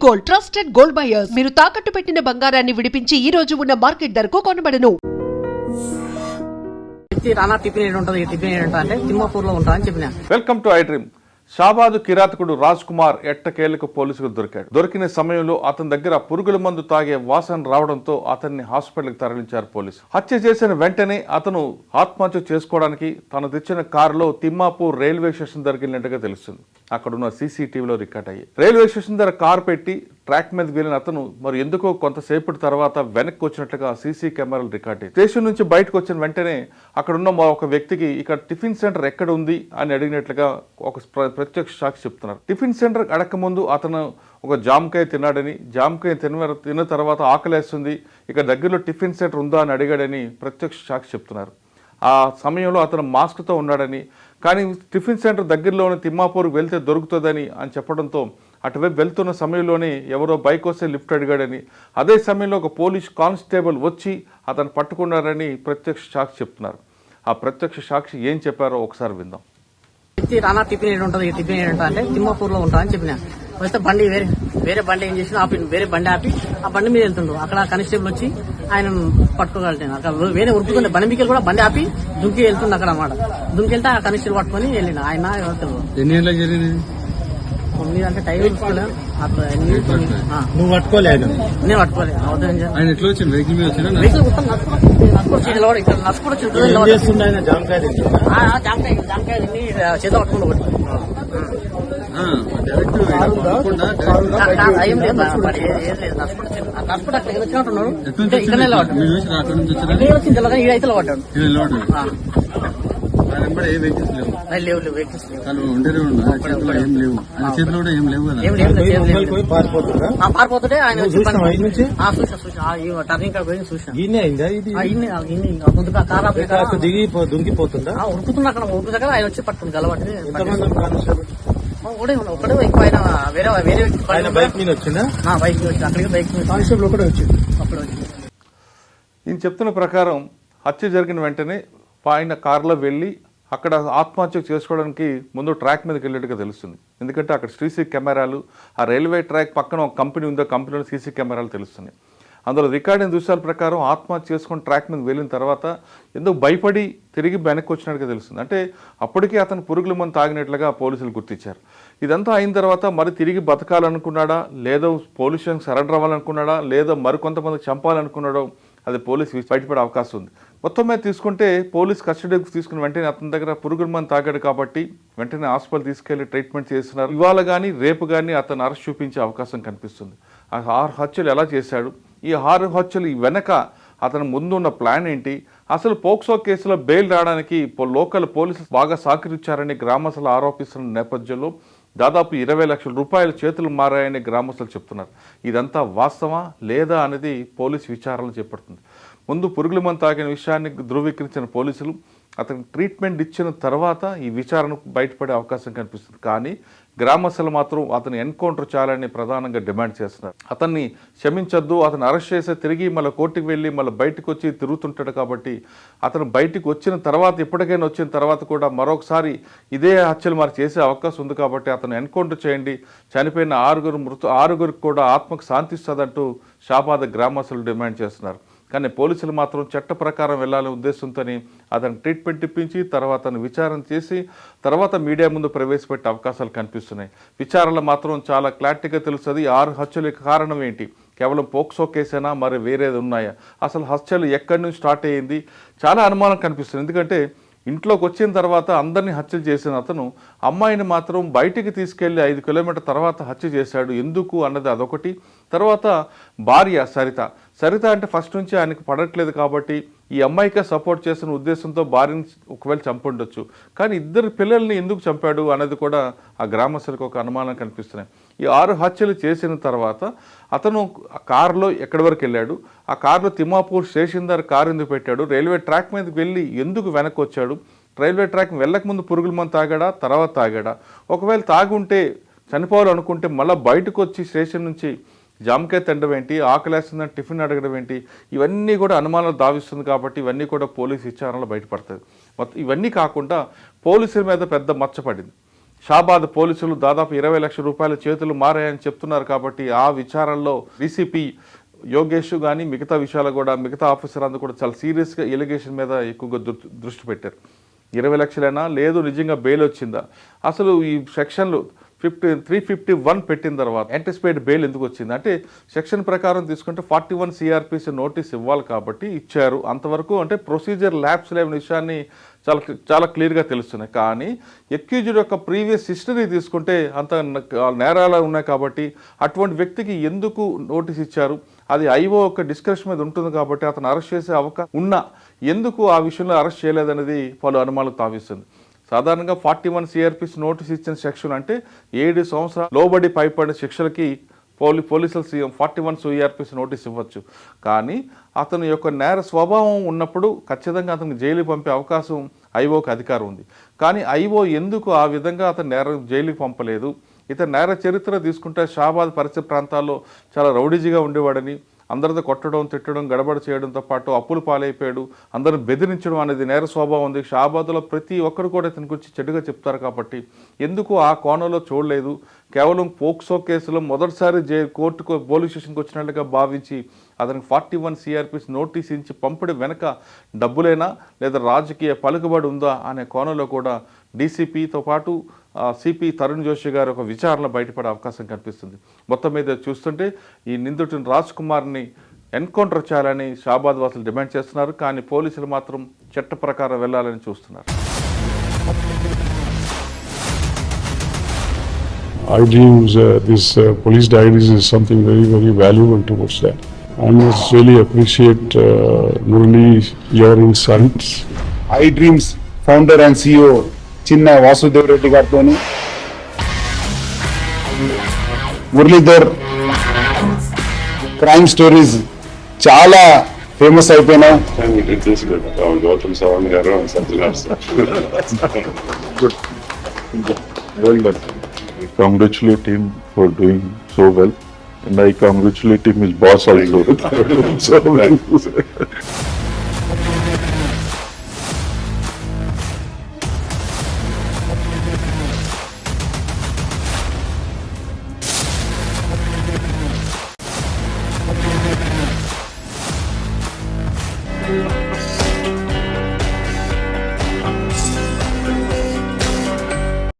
Gold, trusted gold buyers. మీరు తాకట్టు పెట్టిన బంగారాన్ని విడిపించి ఈ రోజు ఉన్న మార్కెట్ ధరకు కొనబడను. రానా టిఫిన్ ఉంటుంది, టిఫిన్ అంటే తిమ్మాపూర్ లో ఉంటారని చెప్పిన. Welcome to I dream. Shabad కిరాతకుడు రాజ్ కుమార్ ఎట్టకేలకు పోలీసులకు దొరికాడు. దొరికిన సమయంలో అతని దగ్గర పురుగుల మందు తాగే వాసన రావడంతో అతన్ని హాస్పిటల్కి తరలించారు పోలీసు. హత్య చేసిన వెంటనే అతను ఆత్మహత్య చేసుకోవడానికి తను తెచ్చిన కారులో తిమ్మాపూర్ రైల్వే స్టేషన్ దగ్గరికి వెళ్ళినట్టుగా తెలుస్తుంది. అక్కడున్న సీసీటీవీలో రికార్డ్ అయ్యి రైల్వే స్టేషన్ దగ్గర కారు పెట్టి ట్రాక్ మీద వెళ్ళిన అతను మరి ఎందుకో కొంతసేపటి తర్వాత వెనక్కి వచ్చినట్లుగా సీసీ కెమెరాలు రికార్డ్ అయ్యి స్టేషన్ నుంచి బయటకు వచ్చిన వెంటనే అక్కడున్న ఒక వ్యక్తికి ఇక్కడ టిఫిన్ సెంటర్ ఎక్కడ ఉంది అని అడిగినట్లుగా ఒక ప్రత్యక్ష సాక్షి చెప్తున్నారు. టిఫిన్ సెంటర్ అడగక ముందు అతను ఒక జామకాయ తిన్నాడని, జామకాయ తిన్న తర్వాత ఆకలేస్తుంది, ఇక దగ్గరలో టిఫిన్ సెంటర్ ఉందా అని అడిగాడని ప్రత్యక్ష సాక్షి చెప్తున్నారు. ఆ సమయంలో అతను మాస్క్తో ఉన్నాడని, కానీ టిఫిన్ సెంటర్ దగ్గరలోని తిమ్మాపూర్కి వెళ్తే దొరుకుతుందని అని చెప్పడంతో అటువైపు వెళ్తున్న సమయంలోనే ఎవరో బైక్ వస్తే లిఫ్ట్ అడిగాడని, అదే సమయంలో ఒక పోలీస్ కానిస్టేబుల్ వచ్చి అతను పట్టుకున్నారని ప్రత్యక్ష సాక్షి చెప్తున్నారు. ఆ ప్రత్యక్ష సాక్షి ఏం చెప్పారో ఒకసారి విందాం. రానా టిఫిన్ ఉంటుంది, టిఫిన్ అంటే తిమ్మాపూర్ లో ఉంటారని చెప్పిన. వస్తే బండి వేరే బండి ఏం చేసిన వేరే బండి ఆపి ఆ బండి మీద వెళ్తుండ్రు. అక్కడ కానిస్టేబుల్ వచ్చి ఆయన పట్టుకోగలిగాను. అక్కడ వేరే ఉరుకుతుండే బండి మీకు కూడా బండి ఆపి దుంకి వెళ్తుంది అక్కడ అన్నమాట. దుంకి వెళ్తే ఆ కానిస్టేబుల్ పట్టుకొని వెళ్ళిన. ఆయన అంటే టైం చూసుకోలేదు. నువ్వు పట్టుకోలేదు? నేను పట్టుకోలేదు. జామకాయ తిని చేత పట్టుకుంటూ ఏం లేదు. నడుచుకుంటూ అక్కడ వచ్చినట్టున్నాడు. ఇక్కడనే వచ్చింది ఇదైతే పడ్డాడు. పారిపోతుంటే ఆయన టర్నింగ్ కాడ పోయి దుంకిపోతుందా ఉరుకుతున్నా. అక్కడ ఉరుకుతాక ఆయన వచ్చి పట్టుకుంది గలవాటి. ఒకటే ఎక్కువ ఆయన వేరే వ్యక్తి బైక్ మీద వచ్చిందా? బైక్ మీద వచ్చి అక్కడికి బైక్ మీద కానిస్టేబుల్ ఒకటే వచ్చింది. అప్పుడు వచ్చింది. ఈయన చెప్తున్న ప్రకారం హత్య జరిగిన వెంటనే ఆయన కారులో వెళ్ళి అక్కడ ఆత్మహత్య చేసుకోవడానికి ముందు ట్రాక్ మీదకి వెళ్ళేట్టుగా తెలుస్తుంది. ఎందుకంటే అక్కడ సీసీ కెమెరాలు, ఆ రైల్వే ట్రాక్ పక్కన ఒక కంపెనీ ఉందో, కంపెనీలో సీసీ కెమెరాలు తెలుస్తున్నాయి. అందులో రికార్డింగ్ దృశ్యాల ప్రకారం ఆత్మహత్య చేసుకొని ట్రాక్ మీద వెళ్ళిన తర్వాత ఎందుకు భయపడి తిరిగి వెనక్కి వచ్చినట్టుగా తెలుస్తుంది. అంటే అప్పటికే అతను పురుగుల మందు తాగినట్లుగా పోలీసులు గుర్తించారు. ఇదంతా అయిన తర్వాత మరి తిరిగి బతకాలనుకున్నాడా, లేదా పోలీస్ స్టేషన్కి సరెండర్ అవ్వాలనుకున్నాడా, లేదా మరికొంతమంది చంపాలనుకున్నాడో అది పోలీసు బయటపడే అవకాశం ఉంది. మొత్తం మీద తీసుకుంటే పోలీస్ కస్టడీకి తీసుకుని వెంటనే అతని దగ్గర పురుగుల మందు తాగాడు కాబట్టి వెంటనే హాస్పిటల్ తీసుకెళ్లి ట్రీట్మెంట్ చేస్తున్నారు. ఇవాళ కానీ రేపు కానీ అతను అరెస్ట్ చూపించే అవకాశం కనిపిస్తుంది. ఆ 6 హత్యలు ఎలా చేశాడు, ఈ 6 హత్యలు వెనక అతని ముందున్న ప్లాన్ ఏంటి, అసలు పోక్సో కేసులో బెయిల్ రావడానికి లోకల్ పోలీసులు బాగా సహకరించారని గ్రామస్తులు ఆరోపిస్తున్న నేపథ్యంలో దాదాపు 20 లక్షల రూపాయల చేతులు మారాయని గ్రామస్తులు చెప్తున్నారు. ఇదంతా వాస్తవా లేదా అనేది పోలీసు విచారణ చేపడుతుంది. ముందు పురుగుల మందు తాగిన విషయాన్ని ధృవీకరించిన పోలీసులు అతనికి ట్రీట్మెంట్ ఇచ్చిన తర్వాత ఈ విచారణకు బయటపడే అవకాశం కనిపిస్తుంది. కానీ గ్రామస్తులు మాత్రం అతను ఎన్కౌంటర్ చేయాలని ప్రధానంగా డిమాండ్ చేస్తున్నారు. అతన్ని క్షమించొద్దు, అతను అరెస్ట్ చేస్తే తిరిగి మళ్ళీ కోర్టుకు వెళ్ళి మళ్ళీ బయటకు వచ్చి తిరుగుతుంటాడు కాబట్టి అతను బయటకు వచ్చిన తర్వాత, ఎప్పటికైనా వచ్చిన తర్వాత కూడా మరొకసారి ఇదే హత్యలు మరి చేసే అవకాశం ఉంది కాబట్టి అతను ఎన్కౌంటర్ చేయండి, చనిపోయిన 6గురికి కూడా ఆత్మకు శాంతిస్తుందంటూ షాబాద్ గ్రామస్తులు డిమాండ్ చేస్తున్నారు. కానీ పోలీసులు మాత్రం చట్ట ప్రకారం వెళ్ళాలనే ఉద్దేశంతో అతను ట్రీట్మెంట్ ఇప్పించి తర్వాత విచారణ చేసి తర్వాత మీడియా ముందు ప్రవేశపెట్టే అవకాశాలు కనిపిస్తున్నాయి. విచారణలో మాత్రం చాలా క్లారిటీగా తెలుస్తుంది 6 హత్యలకు కారణం ఏంటి, కేవలం పోక్సో కేసేనా, మరి వేరేది ఉన్నాయా, అసలు హత్యలు ఎక్కడి నుంచి స్టార్ట్ అయ్యింది, చాలా అనుమానం కనిపిస్తుంది. ఎందుకంటే ఇంట్లోకి వచ్చిన తర్వాత అందరినీ హత్యలు చేసిన అతను అమ్మాయిని మాత్రం బయటికి తీసుకెళ్లి 5 కిలోమీటర్ తర్వాత హత్య చేశాడు. ఎందుకు అన్నది అదొకటి. తర్వాత భార్య సరిత అంటే ఫస్ట్ నుంచి ఆయనకు పడట్లేదు కాబట్టి ఈ అమ్మాయికే సపోర్ట్ చేసిన ఉద్దేశంతో భార్యని ఒకవేళ చంపుండొచ్చు. కానీ 2 పిల్లల్ని ఎందుకు చంపాడు అన్నది కూడా ఆ గ్రామస్తులకు ఒక అనుమానం కనిపిస్తున్నాయి. ఈ 6 హత్యలు చేసిన తర్వాత అతను ఆ కారులో ఎక్కడి వరకు వెళ్ళాడు, ఆ కారులో తిమ్మాపూర్ స్టేషన్ దగ్గర కారు ఎందుకు పెట్టాడు, రైల్వే ట్రాక్ మీదకి వెళ్ళి ఎందుకు వెనక్కి వచ్చాడు, రైల్వే ట్రాక్ వెళ్ళకముందు పురుగుల మందు తాగాడా, తర్వాత తాగాడా, ఒకవేళ తాగుంటే చనిపోవాలనుకుంటే మళ్ళీ బయటకు వచ్చి స్టేషన్ నుంచి జామకాయ తినడం ఏంటి, ఆకలేస్తుందని టిఫిన్ అడగడం ఏంటి, ఇవన్నీ కూడా అనుమానాలు దావిస్తుంది. కాబట్టి ఇవన్నీ కూడా పోలీసు విచారణలో బయటపడుతుంది. ఇవన్నీ కాకుండా పోలీసుల మీద పెద్ద మచ్చ పడింది. షాబాద్ పోలీసులు దాదాపు 20 లక్షల రూపాయల చేతులు మారాయని చెప్తున్నారు. కాబట్టి ఆ విచారణలో డీసీపీ యోగేష్ కానీ మిగతా విషయాలు కూడా మిగతా ఆఫీసర్ అందరూ కూడా చాలా సీరియస్గా ఎలిగేషన్ మీద ఎక్కువగా దృష్టి పెట్టారు. 20 లక్షలైనా లేదు నిజంగా బెయిల్ వచ్చిందా, అసలు ఈ సెక్షన్లు 351 పెట్టిన తర్వాత యాంటిసిపేట్ బెయిల్ ఎందుకు వచ్చింది అంటే సెక్షన్ ప్రకారం తీసుకుంటే 41 సిఆర్పిసి నోటీస్ ఇవ్వాలి కాబట్టి ఇచ్చారు. అంతవరకు అంటే ప్రొసీజర్ ల్యాబ్స్ లేని విషయాన్ని చాలా క్లియర్గా తెలుస్తున్నాయి. కానీ ఎక్యూజ్డ్ యొక్క ప్రీవియస్ హిస్టరీ తీసుకుంటే అంత నేరాలు ఉన్నాయి కాబట్టి అటువంటి వ్యక్తికి ఎందుకు నోటీస్ ఇచ్చారు, అది ఐఓ యొక్క డిస్కషన్ మీద ఉంటుంది కాబట్టి అతను అరెస్ట్ చేసే అవకాశం ఉన్నా ఎందుకు ఆ విషయంలో అరెస్ట్ చేయలేదనేది పలు అనుమానాలు తావిస్తుంది. సాధారణంగా 41 సిఆర్పిసి నోటీస్ ఇచ్చిన సెక్షన్ అంటే 7 సంవత్సరాలు లోబడి పైపడిన శిక్షలకి పోలీసులు 41 సిఆర్పిసి నోటీస్ ఇవ్వచ్చు. కానీ అతని యొక్క నేర స్వభావం ఉన్నప్పుడు ఖచ్చితంగా అతనికి జైలుకి పంపే అవకాశం ఐఓకి అధికారం ఉంది. కానీ ఐఓ ఎందుకు ఆ విధంగా అతను జైలుకి పంపలేదు? ఇతని నేర చరిత్ర తీసుకుంటే షాబాద్ పరిసర ప్రాంతాల్లో చాలా రౌడీజీగా ఉండేవాడని, అందరితో కొట్టడం తిట్టడం గడబడ చేయడంతో పాటు అప్పులు పాలైపోయాడు, అందరూ బెదిరించడం అనేది నేర స్వభావం ఉంది. షాబాద్లో ప్రతి ఒక్కరు కూడా ఇతని గురించి చెడుగా చెప్తారు. కాబట్టి ఎందుకు ఆ కోణంలో చూడలేదు? కేవలం పోక్సో కేసులో మొదటిసారి కోర్టుకు పోలీస్ స్టేషన్కి వచ్చినట్లుగా భావించి అతనికి 41 సిఆర్పిసి నోటీస్ ఇచ్చి పంపడం వెనక డబ్బులేనా లేదా రాజకీయ పలుకుబడి ఉందా అనే కోణంలో కూడా డీసీపీతో పాటు సిపి తరుణ్ జోషి గారు ఒక విచారణ బయటపడే అవకాశం కనిపిస్తుంది. మొత్తం మీద చూస్తుంటే ఈ నిందితుడిని రాజ్ కుమార్ని ఎన్కౌంటర్ చేయాలని షాబాద్ వాసులు డిమాండ్ చేస్తున్నారు. కానీ పోలీసులు మాత్రం చట్ట ప్రకారం వెళ్లాలని చూస్తున్నారు. iDreams, this police diaries is something very, very valuable towards that. I must really appreciate Murali, your insights. iDreams founder and CEO చిన్న వాసుదేవ్ రెడ్డి గారితో మురళీధర్ క్రైమ్ స్టోరీస్ చాలా ఫేమస్ అయిపోయినాయి. Gautam Savan garu and Sajjan sir. Well done. I congratulate him for doing so well, and I congratulate him his boss also. So well.